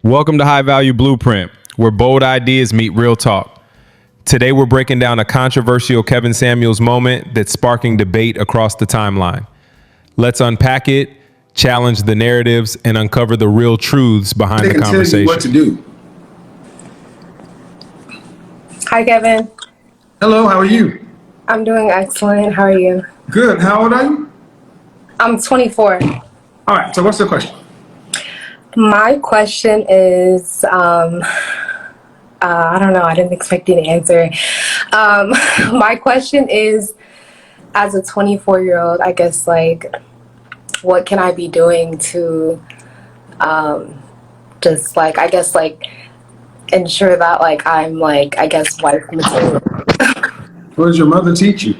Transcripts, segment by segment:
Welcome to High Value Blueprint, where bold ideas meet real talk. Today, we're breaking down a controversial Kevin Samuels moment that's sparking debate across the timeline. Let's unpack it, challenge the narratives, and uncover the real truths behind the conversation. What to do. Hi, Kevin. Hello, how are you? I'm doing excellent. How are you? Good. How old are you? I'm 24. All right, so what's the question? My question is, I don't know. I didn't expect you to answer. My question is, as a 24-year-old, I guess, like, what can I be doing to just, like, I guess, like, ensure that, like, I'm, like, I guess, wife material? What does your mother teach you?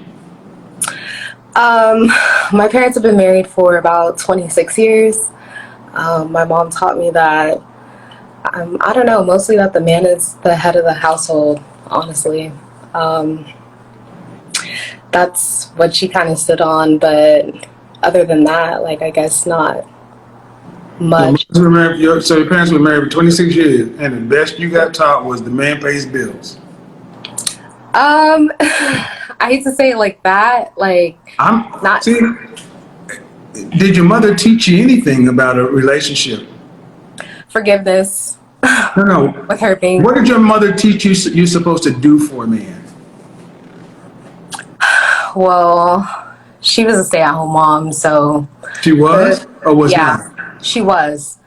My parents have been married for about 26 years. My mom taught me that, I don't know, mostly that the man is the head of the household, honestly. That's what she kind of stood on, but other than that, like, I guess not much. So your parents were married for 26 years, and the best you got taught was the man pays bills. I hate to say it like that, like, did your mother teach you anything about a relationship? Forgiveness. No. With her being. What did your mother teach you you're supposed to do for a man? Well, she was a stay-at-home mom, so. She was or was not? Yeah, she was.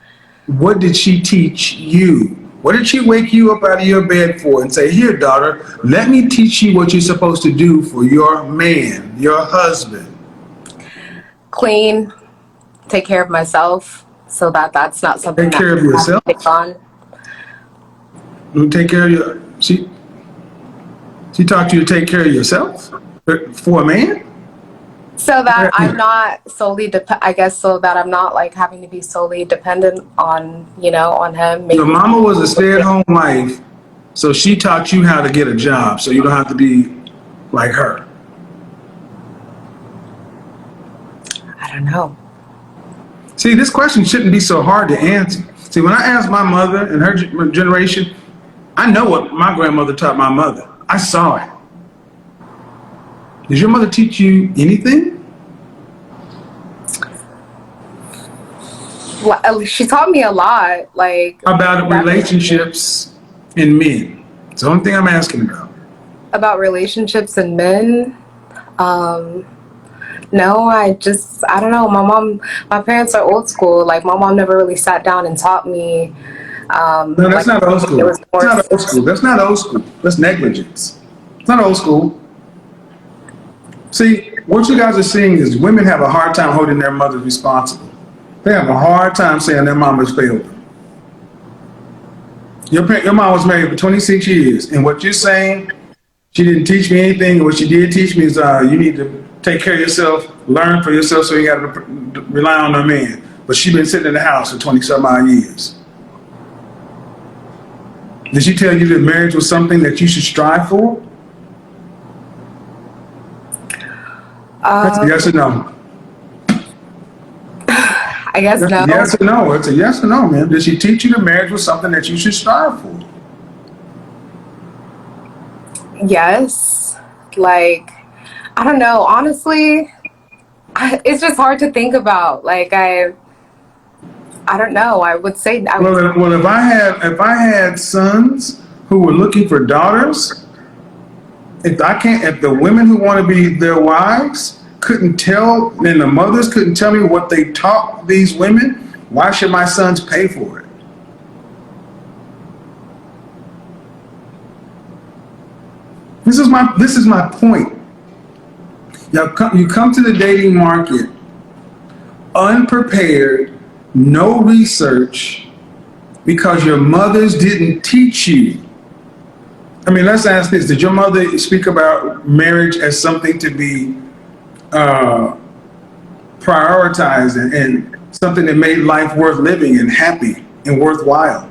What did she teach you? What did she wake you up out of your bed for and say, here, daughter, let me teach you what you're supposed to do for your man, your husband? Clean, take care of myself, so that's not something Take care of yourself? Take on. You take care of your, she taught you to take care of yourself for a man? So that I'm not solely, I guess, so that I'm not, like, having to be solely dependent on, on him. Your mama was a stay-at-home wife, so she taught you how to get a job, so you don't have to be like her. I don't know. See, this question shouldn't be so hard to answer. See, when I asked my mother and her generation, I know what my grandmother taught my mother. I saw it. Did your mother teach you anything? Well, she taught me a lot, like. About relationships and men. It's the only thing I'm asking about. About relationships and men? No, I don't know. My parents are old school. Like, my mom never really sat down and taught me. No, that's not old school. That's not old school. That's not old school. That's negligence. It's not old school. See, what you guys are seeing is women have a hard time holding their mothers responsible. They have a hard time saying their mamas failed them. Your mom was married for 26 years, and what you're saying, she didn't teach me anything, and what she did teach me is you need to take care of yourself, learn for yourself, so you got to rely on her man. But she's been sitting in the house for 20-some odd years. Did she tell you that marriage was something that you should strive for? That's a yes or no. I guess no. Yes or no. It's a yes or no, man. Did she teach you that marriage was something that you should strive for? Yes. Like, I don't know. Honestly, it's just hard to think about. Like, I don't know. I would say. Well, if I had sons who were looking for daughters, if the women who want to be their wives couldn't tell, and the mothers couldn't tell me what they taught these women, why should my sons pay for it? This is my point. You come to the dating market unprepared, no research, because your mothers didn't teach you. I mean, let's ask this. Did your mother speak about marriage as something to be prioritized and something that made life worth living and happy and worthwhile?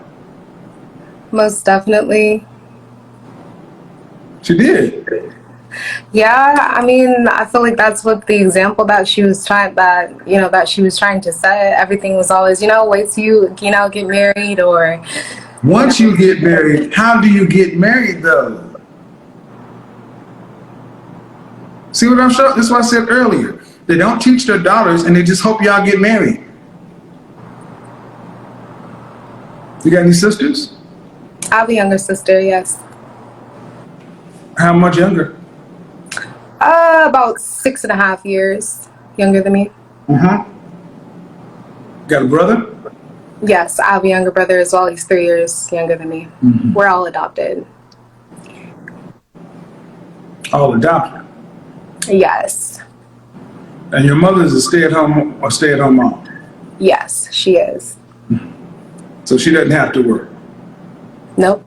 Most definitely. She did. Yeah, I mean, I feel like that's what the example that she was trying that she was trying to set. Everything was always, wait till you get married or you Once you know. get married, how do you get married though? See what I'm showing? This is what I said earlier. They don't teach their daughters and they just hope y'all get married. You got any sisters? I have a younger sister, yes. How much younger? About 6.5 years younger than me. Got a brother? Yes, I have a younger brother as well. He's 3 years younger than me. We're all adopted. All adopted. Yes. And your mother is a stay-at-home mom. Yes, she is. So she doesn't have to work. Nope.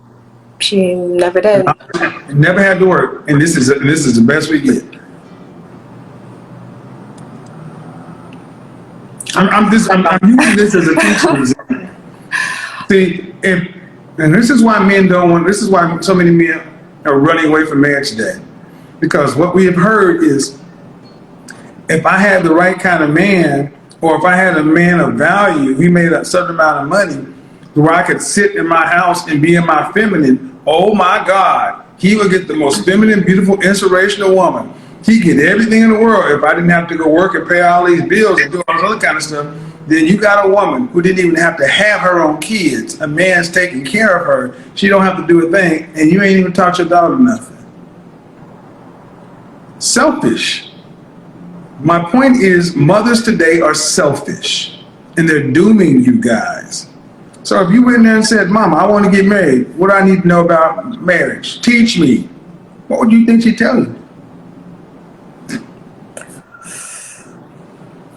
She never did. Never had to work, and this is the best we get. I'm using this as a teaching example. See, and this is why men don't want. This is why so many men are running away from marriage today, because what we have heard is, if I had the right kind of man, or if I had a man of value, he made a certain amount of money, where I could sit in my house and be in my feminine. Oh my God, he would get the most feminine, beautiful, inspirational woman. He'd get everything in the world if I didn't have to go work and pay all these bills and do all this other kind of stuff. Then you got a woman who didn't even have to have her own kids. A man's taking care of her. She don't have to do a thing, and you ain't even taught your daughter nothing. Selfish. My point is, mothers today are selfish, and they're dooming you guys. So if you went in there and said, Mama, I want to get married. What do I need to know about marriage? Teach me. What would you think she'd tell you?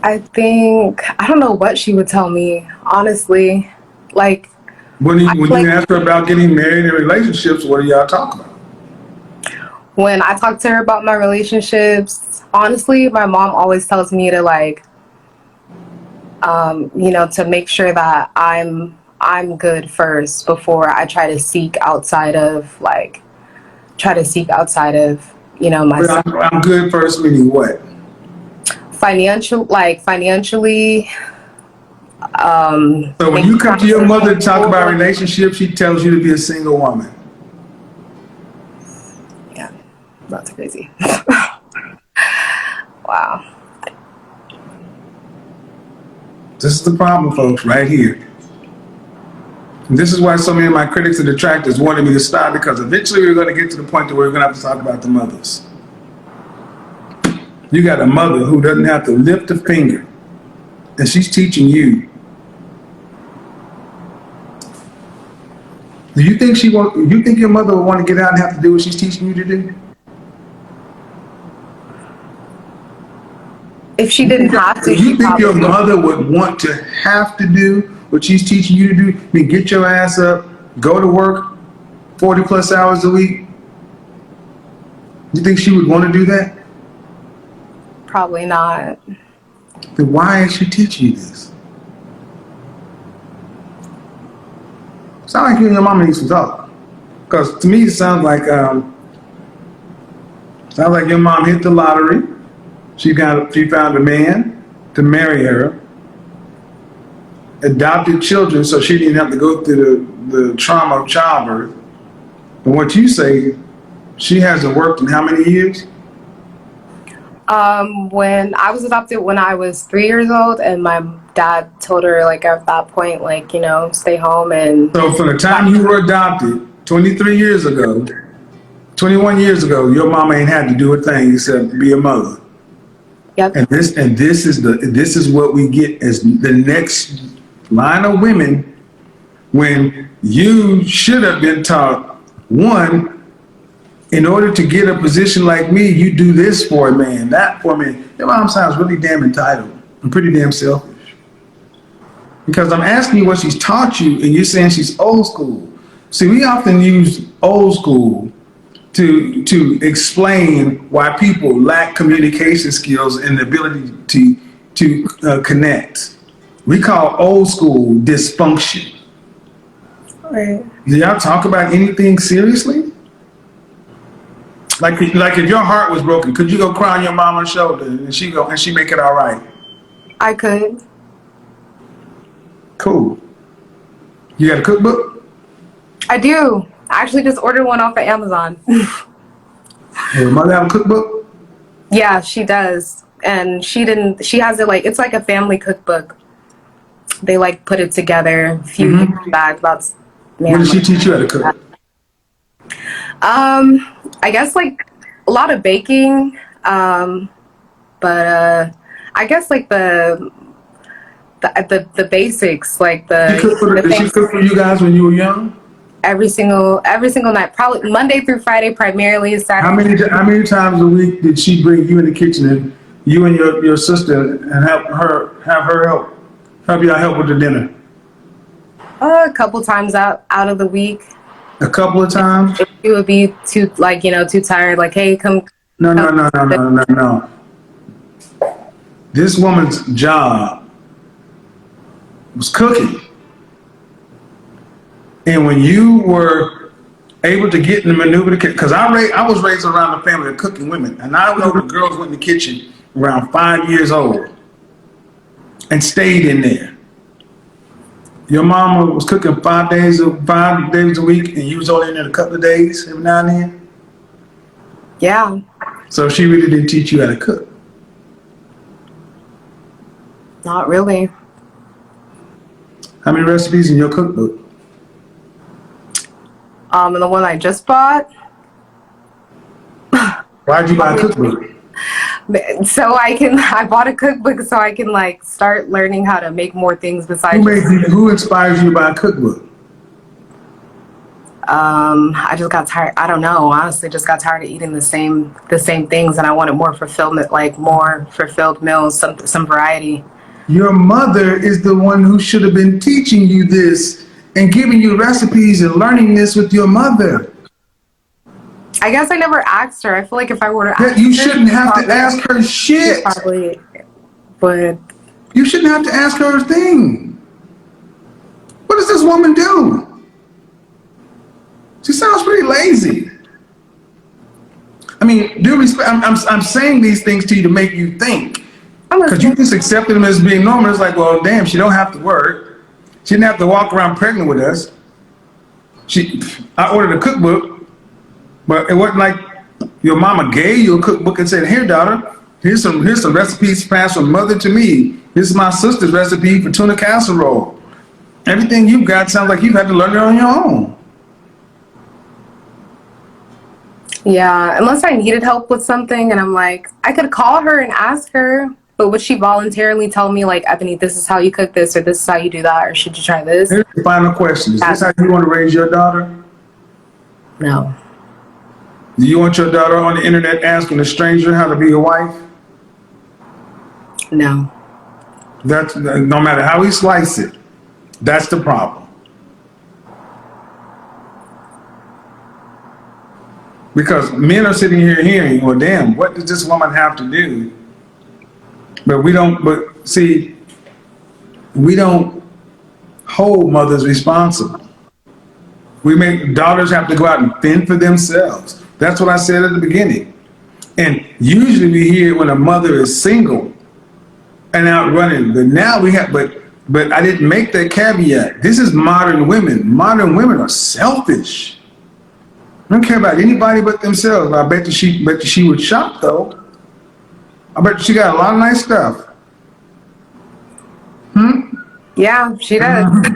I don't know what she would tell me, honestly. Like, When you like ask her about getting married and relationships, what do y'all talk about? when I talk to her about my relationships, honestly, my mom always tells me to to make sure that I'm good first before I try to seek outside of myself. Well, I'm good first, meaning what? Financially. So when you come to your mother to talk about relationships, she tells you to be a single woman. Yeah, that's crazy. Wow. This is the problem, folks, right here. And this is why so many of my critics and detractors wanted me to stop, because eventually we're going to get to the point where we're going to have to talk about the mothers. You got a mother who doesn't have to lift a finger, and she's teaching you. Do you think your mother would want to get out and have to do what she's teaching you to do? If she didn't have to, Do you think your mother would want to have to do what she's teaching you to do? I mean, get your ass up, go to work 40 plus hours a week? You think she would want to do that? Probably not. Then why is she teaching you this? Sound like you and your mama used to talk. Because to me it sounds like your mom hit the lottery. She found a man to marry her, adopted children so she didn't have to go through the trauma of childbirth. And what you say, she hasn't worked in how many years? When I was adopted when I was 3 years old, and my dad told her at that point, stay home. And So from the time you were adopted, 23 years ago, 21 years ago, your mama ain't had to do a thing except be a mother. yep. And this is what we get as the next line of women, when you should have been taught, one, in order to get a position like me, you do this for a man, that for me. Your mom sounds really damn entitled and pretty damn selfish. Because I'm asking you what she's taught you, and you're saying she's old school. See, we often use old school to explain why people lack communication skills and the ability to connect. We call old school dysfunction. Right. Do y'all talk about anything seriously? Like if your heart was broken, could you go cry on your mama's shoulder and she make it all right? I could. Cool. You got a cookbook? I do. I actually just ordered one off of Amazon. Your mother have a cookbook? Yeah, she does. And she has it like, it's like a family cookbook. They like put it together a few years back. About, What did she teach you how to cook? I guess like a lot of baking. But I guess like the basics, like Did she cook for you guys when you were young? every single night, probably Monday through Friday, primarily Saturday. How many times a week did she bring you in the kitchen and you and your sister and have her help you out help with the dinner? A couple times out of the week. A couple of times? If you would be too too tired, like, hey, come. No. This woman's job was cooking. And when you were able to get in the maneuver, because I was raised around a family of cooking women, and I know the girls went in the kitchen around 5 years old and stayed in there. Your mama was cooking 5 days a week, and you was only in there a couple of days every now and then. Yeah. So she really didn't teach you how to cook. Not really. How many recipes in your cookbook? And the one I just bought. Why'd you buy a cookbook? So I bought a cookbook so I can like start learning how to make more things besides. Who inspires you to buy a cookbook? I just got tired. I don't know. Honestly, just got tired of eating the same things, and I wanted more fulfillment, like more fulfilled meals, some variety. Your mother is the one who should have been teaching you this and giving you recipes and learning this with your mother. I guess I never asked her. I feel like if I were to ask you shouldn't have to ask her shit. Probably, but you shouldn't have to ask her a thing. What does this woman do? She sounds pretty lazy. I mean, due respect, I'm saying these things to you to make you think. Because you just accepted them as being normal. It's like, well, damn, she don't have to work. She didn't have to walk around pregnant with us. I ordered a cookbook, but it wasn't like your mama gave you a cookbook and said, here, daughter, here's some recipes passed from mother to me. This is my sister's recipe for tuna casserole. Everything you've got sounds like you've had to learn it on your own. Yeah, unless I needed help with something and I'm like, I could call her and ask her, but would she voluntarily tell me, like, Ebony, this is how you cook this, or this is how you do that, or should you try this? Here's the final question. Is this how you want to raise your daughter? No. Do you want your daughter on the internet asking a stranger how to be a wife? No. That's no matter how we slice it, that's the problem. Because men are sitting here hearing, well, damn, what does this woman have to do? But we don't hold mothers responsible. We make daughters have to go out and fend for themselves. That's what I said at the beginning. And usually we hear it when a mother is single and out running. But now we have, but I didn't make that caveat. This is modern women. Modern women are selfish. They don't care about anybody but themselves. I bet you she would shop though. I bet she got a lot of nice stuff. Yeah, she does.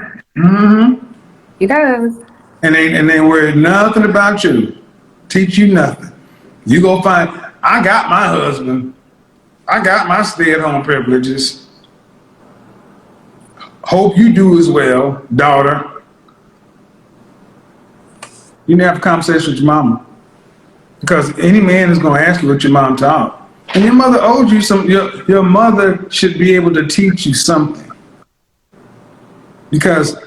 She does. And they worry nothing about you. Teach you nothing. You go find, I got my husband. I got my stay-at-home privileges. Hope you do as well, daughter. You need to have a conversation with your mama. Because any man is going to ask you what your mom taught. And your mother owed you some, your mother should be able to teach you something. Because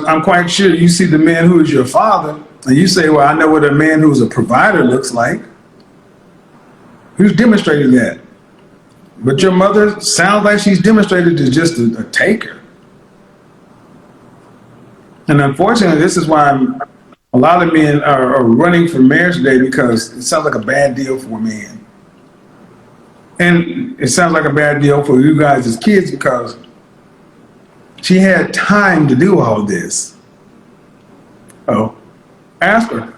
I'm quite sure you see the man who is your father, and you say, well, I know what a man who's a provider looks like. Who's demonstrated that? But your mother sounds like she's demonstrated to just a taker. And unfortunately, this is why A lot of men are running for marriage today because it sounds like a bad deal for a man. And it sounds like a bad deal for you guys as kids because she had time to do all this. Oh, ask her.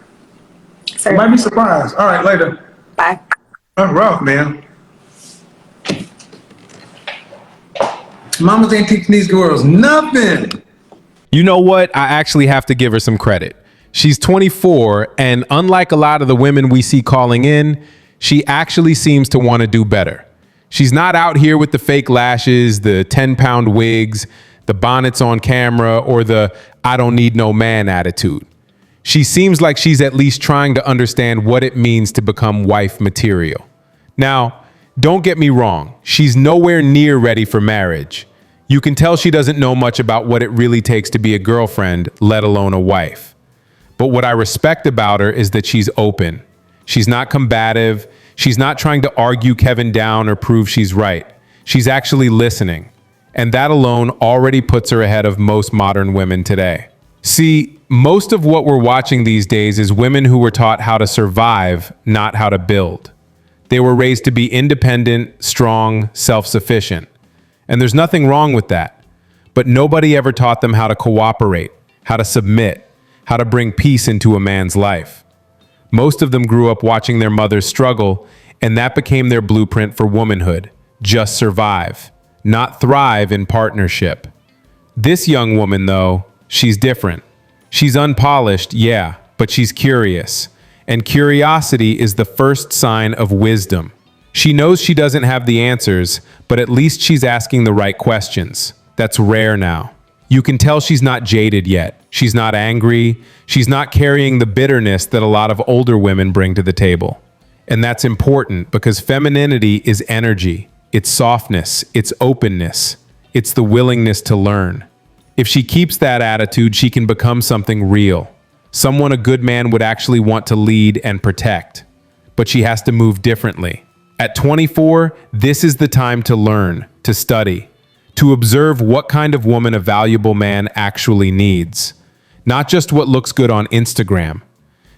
Sir. You might be surprised. All right, later. Bye. That's rough, man. Mamas ain't teaching these girls nothing. You know what? I actually have to give her some credit. She's 24, and unlike a lot of the women we see calling in, she actually seems to want to do better. She's not out here with the fake lashes, the 10-pound wigs, the bonnets on camera, or the I don't need no man attitude. She seems like she's at least trying to understand what it means to become wife material. Now, don't get me wrong, she's nowhere near ready for marriage. You can tell she doesn't know much about what it really takes to be a girlfriend, let alone a wife. But what I respect about her is that she's open. She's not combative. She's not trying to argue Kevin down or prove she's right. She's actually listening. And that alone already puts her ahead of most modern women today. See, most of what we're watching these days is women who were taught how to survive, not how to build. They were raised to be independent, strong, self-sufficient. And there's nothing wrong with that. But nobody ever taught them how to cooperate, how to submit, how to bring peace into a man's life. Most of them grew up watching their mothers struggle, and that became their blueprint for womanhood. Just survive, not thrive in partnership. This young woman, though, she's different. She's unpolished, yeah, but she's curious. And curiosity is the first sign of wisdom. She knows she doesn't have the answers, but at least she's asking the right questions. That's rare now. You can tell she's not jaded yet. She's not angry. She's not carrying the bitterness that a lot of older women bring to the table. And that's important because femininity is energy. It's softness. It's openness. It's the willingness to learn. If she keeps that attitude, she can become something real. Someone a good man would actually want to lead and protect. But she has to move differently. At 24, this is the time to learn, to study, to observe what kind of woman a valuable man actually needs. Not just what looks good on Instagram.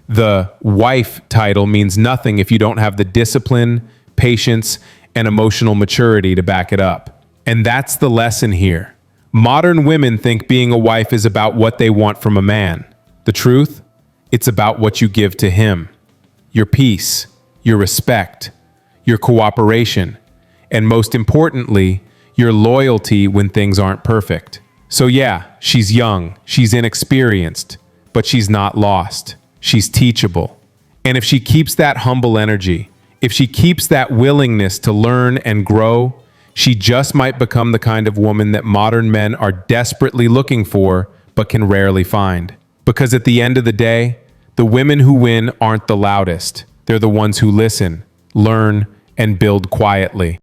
The wife title means nothing if you don't have the discipline, patience, and emotional maturity to back it up. And that's the lesson here. Modern women think being a wife is about what they want from a man. The truth? It's about what you give to him. Your peace, your respect, your cooperation, and most importantly, your loyalty when things aren't perfect. So yeah, she's young, she's inexperienced, but she's not lost. She's teachable. And if she keeps that humble energy, if she keeps that willingness to learn and grow, she just might become the kind of woman that modern men are desperately looking for, but can rarely find. Because at the end of the day, the women who win aren't the loudest. They're the ones who listen, learn, and build quietly.